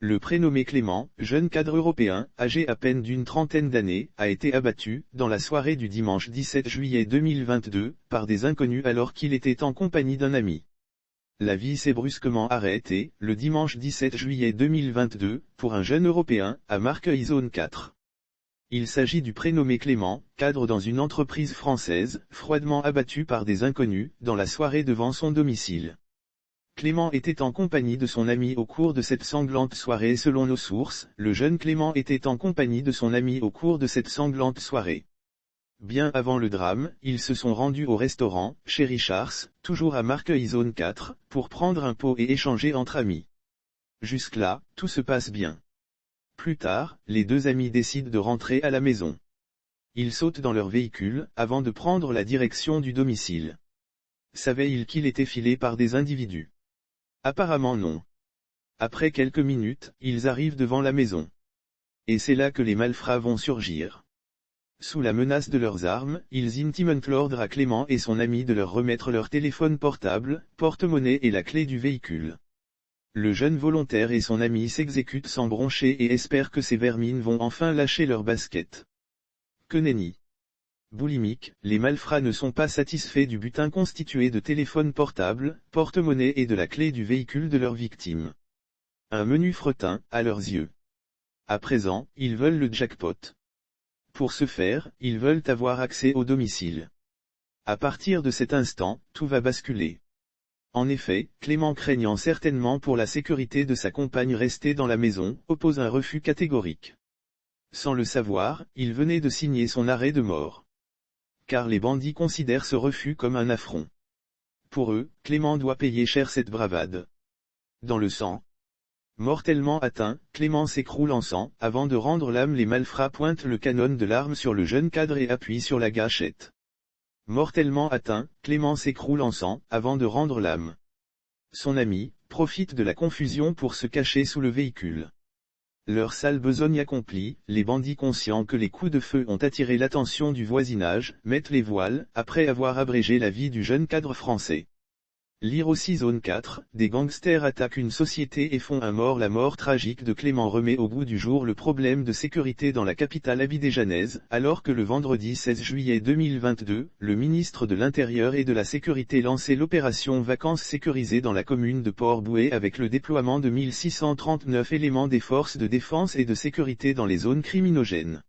Le prénommé Clément, jeune cadre européen, âgé à peine d'une trentaine d'années, a été abattu, dans la soirée du dimanche 17 juillet 2022, par des inconnus alors qu'il était en compagnie d'un ami. La vie s'est brusquement arrêtée, le dimanche 17 juillet 2022, pour un jeune Européen, à Marqueuil zone 4. Il s'agit du prénommé Clément, cadre dans une entreprise française, froidement abattu par des inconnus, dans la soirée devant son domicile. Clément était en compagnie de son ami au cours de cette sanglante soirée. Selon nos sources, le jeune Clément était en compagnie de son ami au cours de cette sanglante soirée. Bien avant le drame, ils se sont rendus au restaurant, chez Richards, toujours à Marqueuil zone 4, pour prendre un pot et échanger entre amis. Jusque-là, tout se passe bien. Plus tard, les deux amis décident de rentrer à la maison. Ils sautent dans leur véhicule, avant de prendre la direction du domicile. Savait-il qu'il était filé par des individus? Apparemment non. Après quelques minutes, ils arrivent devant la maison. Et c'est là que les malfrats vont surgir. Sous la menace de leurs armes, ils intiment l'ordre à Clément et son ami de leur remettre leur téléphone portable, porte-monnaie et la clé du véhicule. Le jeune volontaire et son ami s'exécutent sans broncher et espèrent que ces vermines vont enfin lâcher leur basket. Que nenni. Boulimiques, les malfrats ne sont pas satisfaits du butin constitué de téléphones portables, porte-monnaie et de la clé du véhicule de leur victime. Un menu fretin, à leurs yeux. À présent, ils veulent le jackpot. Pour ce faire, ils veulent avoir accès au domicile. À partir de cet instant, tout va basculer. En effet, Clément, craignant certainement pour la sécurité de sa compagne restée dans la maison, oppose un refus catégorique. Sans le savoir, il venait de signer son arrêt de mort. Car les bandits considèrent ce refus comme un affront. Pour eux, Clément doit payer cher cette bravade. Dans le sang. Mortellement atteint, Clément s'écroule en sang. Avant de rendre l'âme, les malfrats pointent le canon de l'arme sur le jeune cadre et appuient sur la gâchette. Mortellement atteint, Clément s'écroule en sang. Avant de rendre l'âme. Son ami profite de la confusion pour se cacher sous le véhicule. Leur sale besogne accomplie, les bandits, conscients que les coups de feu ont attiré l'attention du voisinage, mettent les voiles, après avoir abrégé la vie du jeune cadre français. Lire aussi zone 4, des gangsters attaquent une société et font un mort. La mort tragique de Clément remet au goût du jour le problème de sécurité dans la capitale abidjanaise, alors que le vendredi 16 juillet 2022, le ministre de l'Intérieur et de la Sécurité lançait l'opération Vacances sécurisées dans la commune de Port-Bouët avec le déploiement de 1639 éléments des forces de défense et de sécurité dans les zones criminogènes.